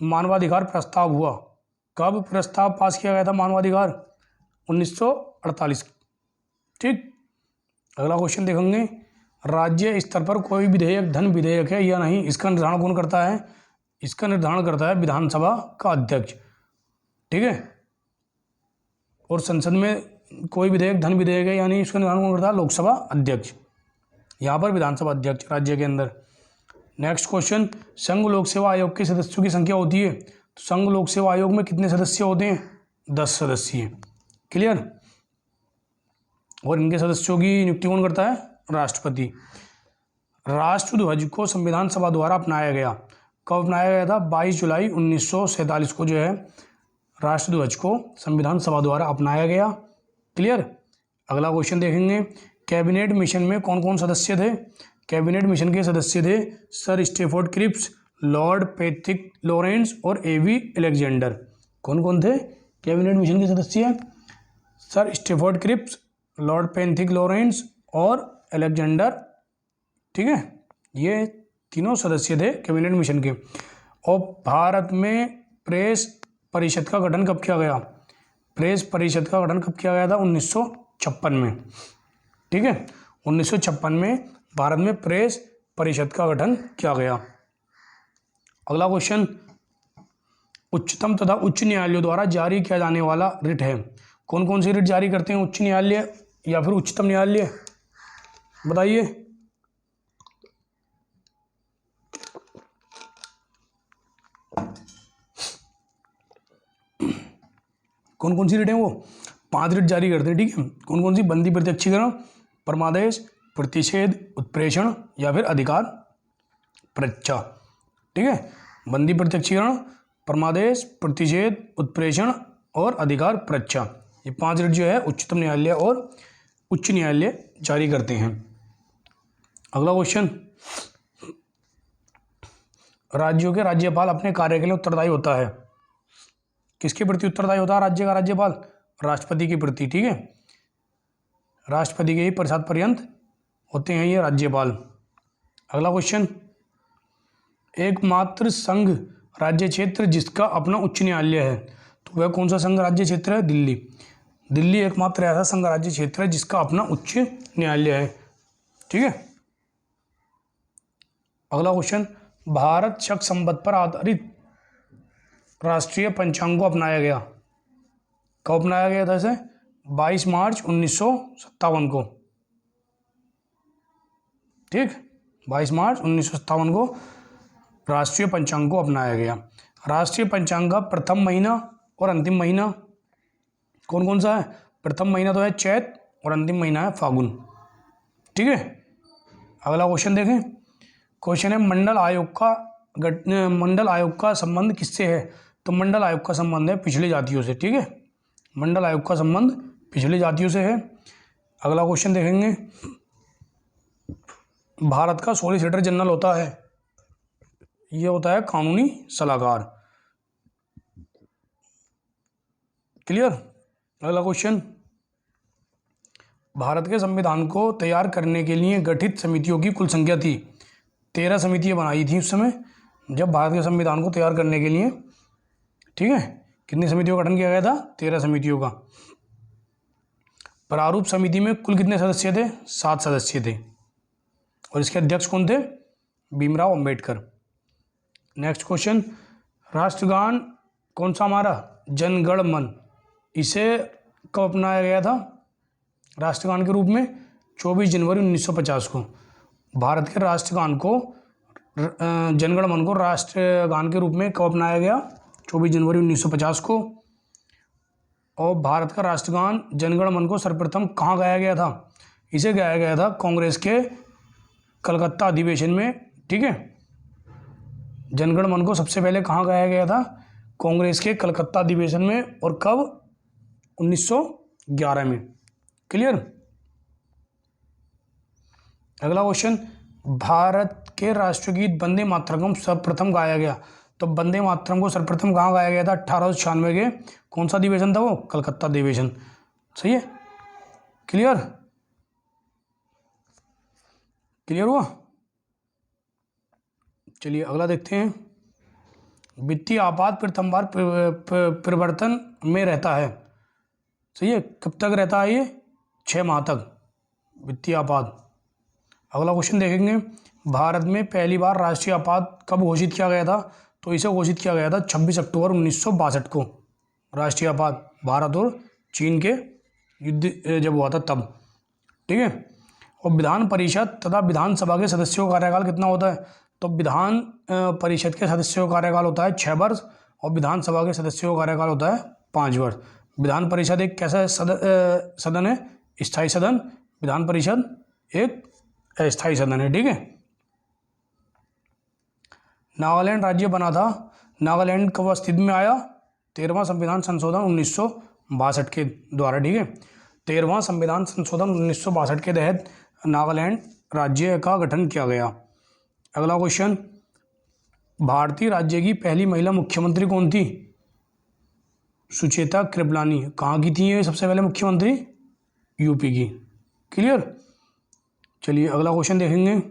मानवाधिकार प्रस्ताव हुआ? कब प्रस्ताव पास किया गया था मानवाधिकार? 1948। ठीक। अगला क्वेश्चन देखेंगे, राज्य स्तर पर कोई विधेयक धन विधेयक है या नहीं, इसका निर्धारण कौन करता है? इसका निर्धारण करता है विधानसभा का अध्यक्ष। ठीक है। और संसद में कोई विधेयक धन विधेयक है या नहीं, इसका निर्धारण कौन करता है? लोकसभा अध्यक्ष। यहाँ पर विधानसभा अध्यक्ष राज्य के अंदर। नेक्स्ट क्वेश्चन, संघ लोक सेवा आयोग के सदस्यों की संख्या होती है? तो संघ लोक सेवा आयोग में कितने सदस्य होते हैं? 10 सदस्य। क्लियर। और इनके सदस्यों की नियुक्ति कौन करता है? राष्ट्रपति। राष्ट्रध्वज को संविधान सभा द्वारा अपनाया गया? कब अपनाया गया था? 22 जुलाई 1947 को जो है राष्ट्रध्वज को संविधान सभा द्वारा अपनाया गया। क्लियर। अगला क्वेश्चन देखेंगे, कैबिनेट मिशन में कौन कौन सदस्य थे? कैबिनेट मिशन के सदस्य थे sir Stafford Cripps, Lord Patrick Lawrence और एवी अलेक्जेंडर। कौन कौन थे कैबिनेट मिशन के सदस्य? Sir Stafford Cripps, Lord Patrick Lawrence और अलेक्जेंडर। ठीक है, ये तीनों सदस्य थे कैबिनेट मिशन के। और भारत में प्रेस परिषद का गठन कब किया गया? प्रेस परिषद का गठन कब किया गया था? 1956 में। ठीक है, 1956 में भारत में प्रेस परिषद का गठन किया गया। अगला क्वेश्चन, उच्चतम तथा उच्च न्यायालयों द्वारा जारी किया जाने वाला रिट है? कौन कौन सी रिट जारी करते हैं? उच्च न्यायालय या फिर उच्चतम न्यायालय? बताइए। कौन कौन सी रिट है? वो 5 रिट जारी करते हैं। ठीक है, कौन कौन सी? बंदी प्रत्यक्षीकरण, परमादेश, प्रतिषेध, उत्प्रेषण या फिर अधिकार परीक्षा। ठीक है, बंदी प्रत्यक्षीकरण, परमादेश, प्रतिषेध, उत्प्रेषण और अधिकार परीक्षा, ये 5 रिट जो है उच्चतम न्यायालय और उच्च न्यायालय जारी करते हैं। अगला क्वेश्चन, राज्यों के राज्यपाल अपने कार्य के लिए उत्तरदायी होता है? किसके प्रति उत्तरदायी होता है राज्य का राज्यपाल? राष्ट्रपति के प्रति। ठीक है, राष्ट्रपति के ही प्रसाद पर्यंत होते हैं ये राज्यपाल। अगला क्वेश्चन, एकमात्र संघ राज्य क्षेत्र जिसका अपना उच्च न्यायालय है, तो वह कौन सा संघ राज्य क्षेत्र है? दिल्ली। दिल्ली एकमात्र ऐसा संघ राज्य क्षेत्र है जिसका अपना उच्च न्यायालय है। ठीक है। अगला क्वेश्चन, भारत शक संबंध पर आधारित राष्ट्रीय पंचांग को अपनाया गया? कब अपनाया गया था इसे? 22 मार्च 1957 को। ठीक, 22 मार्च 1957 को राष्ट्रीय पंचांग को अपनाया गया। राष्ट्रीय पंचांग का प्रथम महीना और अंतिम महीना कौन कौन सा है? प्रथम महीना तो है चैत और अंतिम महीना है फागुन। ठीक है। अगला क्वेश्चन देखें। क्वेश्चन है, मंडल आयोग का संबंध किससे है? तो मंडल आयोग का संबंध है पिछड़ी जातियों से। ठीक है, मंडल आयोग का संबंध पिछड़ी जातियों से है। अगला क्वेश्चन देखेंगे, भारत का सॉलिसिटर जनरल होता है, ये होता है कानूनी सलाहकार। क्लियर। अगला क्वेश्चन, भारत के संविधान को तैयार करने के लिए गठित समितियों की कुल संख्या थी? 13 समितियां बनाई थी उस समय जब भारत के संविधान को तैयार करने के लिए। ठीक है, कितनी समितियों का गठन किया गया था? 13 समितियों का। प्रारूप समिति में कुल कितने सदस्य थे? 7 सदस्य थे और इसके अध्यक्ष कौन थे? भीमराव अंबेडकर। नेक्स्ट क्वेश्चन, राष्ट्रगान कौन सा हमारा? जन गण मन। इसे कब अपनाया गया था राष्ट्रगान के रूप में? 24 जनवरी 1950 को। भारत के राष्ट्रगान को, जनगण मन को राष्ट्रगान के रूप में कब अपनाया गया? 24 जनवरी 1950 को। और भारत का राष्ट्रगान जनगण मन को सर्वप्रथम कहाँ गाया गया था? इसे गाया गया था कांग्रेस के कलकत्ता अधिवेशन में। ठीक है, जनगण मन को सबसे पहले कहाँ गाया गया था? कांग्रेस के कलकत्ता अधिवेशन में। और कब? 1911 में। क्लियर। अगला क्वेश्चन, भारत के राष्ट्रगीत वंदे मातरम सर्वप्रथम गाया गया? तो वंदे मातरम को सर्वप्रथम कहाँ गाया गया था? 1896 के कौन सा अधिवेशन था वो? कलकत्ता अधिवेशन। सही है। क्लियर। क्लियर हुआ? चलिए अगला देखते हैं। वित्तीय आपात प्रथम बार परिवर्तन में रहता है, सही है। कब तक रहता है ये? 6 माह तक वित्तीय आपात। अगला क्वेश्चन देखेंगे, भारत में पहली बार राष्ट्रीय आपात कब घोषित किया गया था? तो इसे घोषित किया गया था 26 अक्टूबर 1962 को। राष्ट्रीय आपात भारत और चीन के युद्ध जब हुआ था तब, ठीक है। और विधान परिषद तथा विधानसभा के सदस्यों का कार्यकाल कितना होता है? तो विधान परिषद के सदस्यों का कार्यकाल होता है 6 वर्ष और विधानसभा के सदस्यों का कार्यकाल होता है 5 वर्ष। विधान परिषद एक कैसा सदन है? स्थायी सदन। विधान परिषद एक अस्थायी सदन है, ठीक है। नागालैंड राज्य बना था, नागालैंड कब अस्तित्व में आया? 13वां संविधान संशोधन 1962 के द्वारा, ठीक है। 13वां संविधान संशोधन 1962 के तहत नागालैंड राज्य का गठन किया गया। अगला क्वेश्चन, भारतीय राज्य की पहली महिला मुख्यमंत्री कौन थी? सुचेता कृपलानी। कहाँ की थी ये सबसे पहले मुख्यमंत्री? यूपी की। क्लियर। चलिए अगला क्वेश्चन देखेंगे,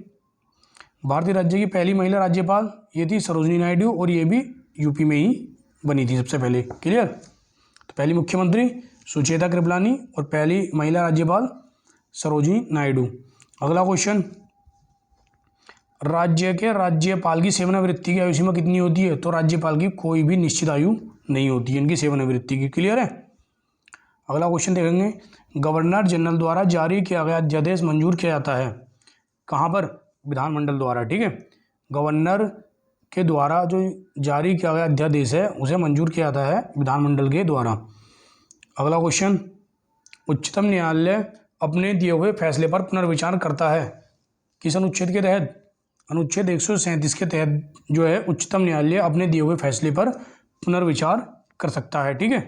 भारतीय राज्य की पहली महिला राज्यपाल ये थी सरोजिनी नायडू और ये भी यूपी में ही बनी थी सबसे पहले। क्लियर। तो पहली मुख्यमंत्री सुचेता कृपलानी और पहली महिला राज्यपाल सरोजिनी नायडू। अगला क्वेश्चन, राज्य के राज्यपाल की सेवानिवृत्ति की आयु सीमा कितनी होती है? तो राज्यपाल की कोई भी निश्चित आयु नहीं होती है इनकी सेवानिवृत्ति की। क्लियर है। अगला क्वेश्चन देखेंगे, गवर्नर जनरल द्वारा जारी किया गया अध्यादेश मंजूर किया जाता है कहाँ पर? विधानमंडल द्वारा, ठीक है। गवर्नर के द्वारा जो जारी किया गया अध्यादेश है उसे मंजूर किया जाता है विधानमंडल के द्वारा। अगला क्वेश्चन, उच्चतम न्यायालय अपने दिए हुए फैसले पर पुनर्विचार करता है किस अनुच्छेद के तहत? अनुच्छेद 137 के तहत जो है उच्चतम न्यायालय अपने दिए हुए फैसले पर पुनर्विचार कर सकता है, ठीक है।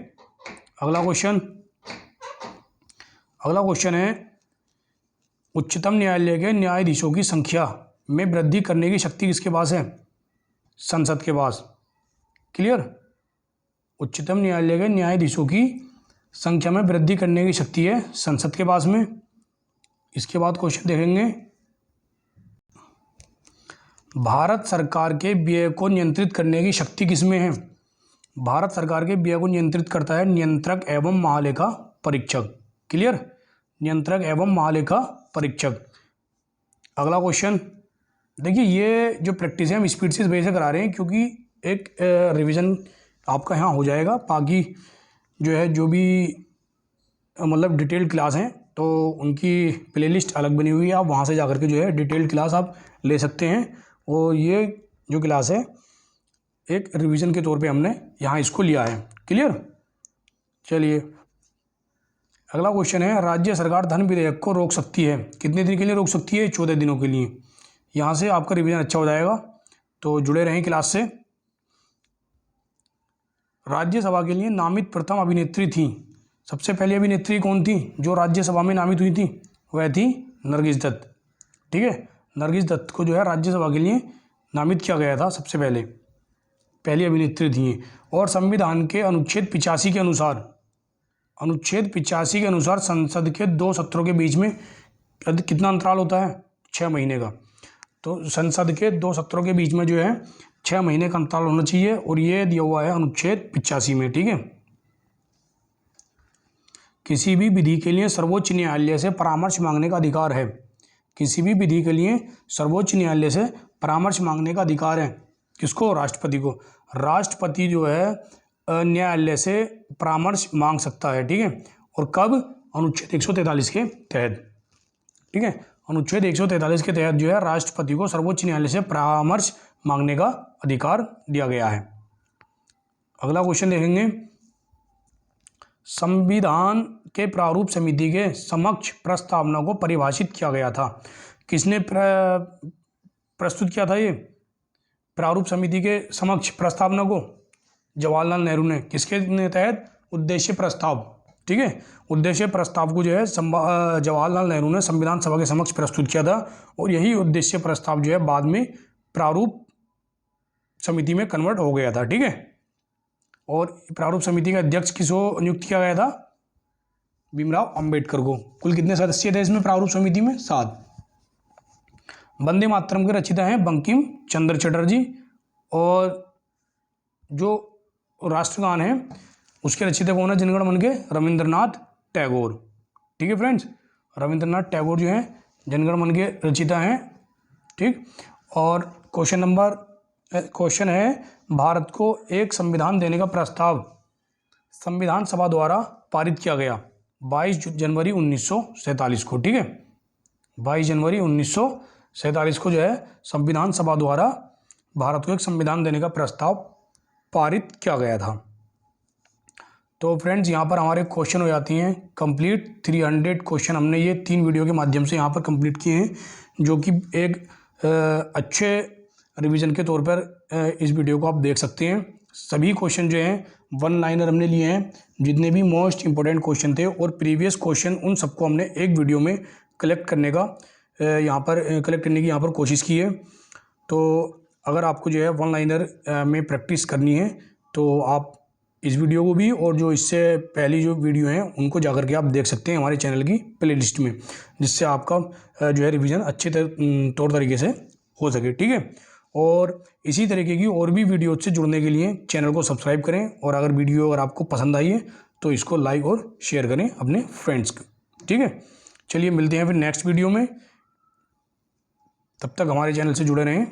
अगला क्वेश्चन है, उच्चतम न्यायालय के न्यायाधीशों की संख्या में वृद्धि करने की शक्ति किसके पास है? संसद के पास। क्लियर। उच्चतम न्यायालय के न्यायाधीशों की संख्या में वृद्धि करने की शक्ति है संसद के पास में। इसके बाद क्वेश्चन देखेंगे, भारत सरकार के व्यय को नियंत्रित करने की शक्ति किसमें है? भारत सरकार के व्यय को नियंत्रित करता है नियंत्रक एवं महालेखा परीक्षक। क्लियर। नियंत्रक एवं महालेखा परीक्षक। अगला क्वेश्चन देखिए, ये जो प्रैक्टिस है हम स्पीड से इस वजह से करा रहे हैं क्योंकि एक रिवीजन आपका यहाँ हो जाएगा। बाकी जो है जो भी मतलब डिटेल्ड क्लास हैं तो उनकी प्लेलिस्ट अलग बनी हुई है, आप वहाँ से जाकर के जो है डिटेल्ड क्लास आप ले सकते हैं। और ये जो क्लास है एक रिवीजन के तौर पे हमने यहाँ इसको लिया है। क्लियर। चलिए अगला क्वेश्चन है, राज्य सरकार धन विधेयक को रोक सकती है कितने दिन के लिए रोक सकती है? 14 दिनों के लिए। यहाँ से आपका रिवीजन अच्छा हो जाएगा, तो जुड़े रहें क्लास से। राज्यसभा के लिए नामित प्रथम अभिनेत्री थी, सबसे पहली अभिनेत्री कौन थी जो राज्यसभा में नामित हुई थी? वह थी नरगिस दत्त, ठीक है। नरगिस दत्त को जो है राज्यसभा के लिए नामित किया गया था सबसे पहली अभिनेत्री थी। और संविधान के अनुच्छेद 85 के अनुसार संसद के 2 सत्रों के बीच में कितना अंतराल होता है? 6 महीने का। तो संसद के 2 सत्रों के बीच में जो है 6 महीने का अंतराल होना चाहिए और ये दिया हुआ है अनुच्छेद 85 में, ठीक है। किसी भी विधि के लिए सर्वोच्च न्यायालय से परामर्श मांगने का अधिकार है। किसी भी विधि के लिए सर्वोच्च न्यायालय से परामर्श मांगने का अधिकार है किसको? राष्ट्रपति को। राष्ट्रपति जो है न्यायालय से परामर्श मांग सकता है, ठीक है। और कब? अनुच्छेद 143 के तहत, ठीक है। अनुच्छेद 143 के तहत जो है राष्ट्रपति को सर्वोच्च न्यायालय से परामर्श मांगने का अधिकार दिया गया है। अगला क्वेश्चन देखेंगे, संविधान के प्रारूप समिति के समक्ष प्रस्तावना को परिभाषित किया गया था। किसने प्रस्तुत किया था ये प्रारूप समिति के समक्ष प्रस्तावना को? जवाहरलाल नेहरू ने। किसके तहत? उद्देश्य प्रस्ताव, ठीक है। उद्देश्य प्रस्ताव को जो है जवाहरलाल नेहरू ने संविधान सभा के समक्ष प्रस्तुत किया था और यही उद्देश्य प्रस्ताव जो है बाद में प्रारूप समिति में कन्वर्ट हो गया था, ठीक है। और प्रारूप समिति का अध्यक्ष किसको नियुक्त किया गया था? भीमराव अंबेडकर को। कुल कितने सदस्य थे इसमें प्रारूप समिति में? 7। वंदे मातरम के रचयिता हैं बंकिम चंद्र चटर्जी, और जो राष्ट्रगान है उसके रचयिता कौन है जनगण मन के? रविंद्रनाथ टैगोर। ठीक है फ्रेंड्स, रविंद्रनाथ टैगोर जो हैं जनगण मन के रचयिता हैं। ठीक, और क्वेश्चन है भारत को एक संविधान देने का प्रस्ताव संविधान सभा द्वारा पारित किया गया 22 जनवरी 1947 को। ठीक है, 22 जनवरी 1947 को जो है संविधान सभा द्वारा भारत को एक संविधान देने का प्रस्ताव पारित किया गया था। तो फ्रेंड्स यहाँ पर हमारे क्वेश्चन हो जाती हैं कंप्लीट। 300 क्वेश्चन हमने ये 3 वीडियो के माध्यम से यहाँ पर कंप्लीट किए हैं, जो कि एक अच्छे रिवीजन के तौर पर इस वीडियो को आप देख सकते हैं। सभी क्वेश्चन जो हैं 1 लाइनर हमने लिए हैं, जितने भी मोस्ट इंपॉर्टेंट क्वेश्चन थे, और प्रीवियस क्वेश्चन उन सबको हमने एक वीडियो में कलेक्ट करने की यहाँ पर कोशिश की है। तो अगर आपको जो है 1 लाइनर में प्रैक्टिस करनी है तो आप इस वीडियो को भी और जो इससे पहली जो वीडियो हैं उनको जाकर के आप देख सकते हैं हमारे चैनल की प्लेलिस्ट में, जिससे आपका जो है रिवीजन अच्छे तौर तरीके से हो सके। ठीक है, और इसी तरीके की और भी वीडियो से जुड़ने के लिए चैनल को सब्सक्राइब करें, और अगर वीडियो आपको पसंद आई है तो इसको लाइक और शेयर करें अपने फ्रेंड्स को। ठीक है, चलिए मिलते हैं फिर नेक्स्ट वीडियो में, तब तक हमारे चैनल से जुड़े रहें।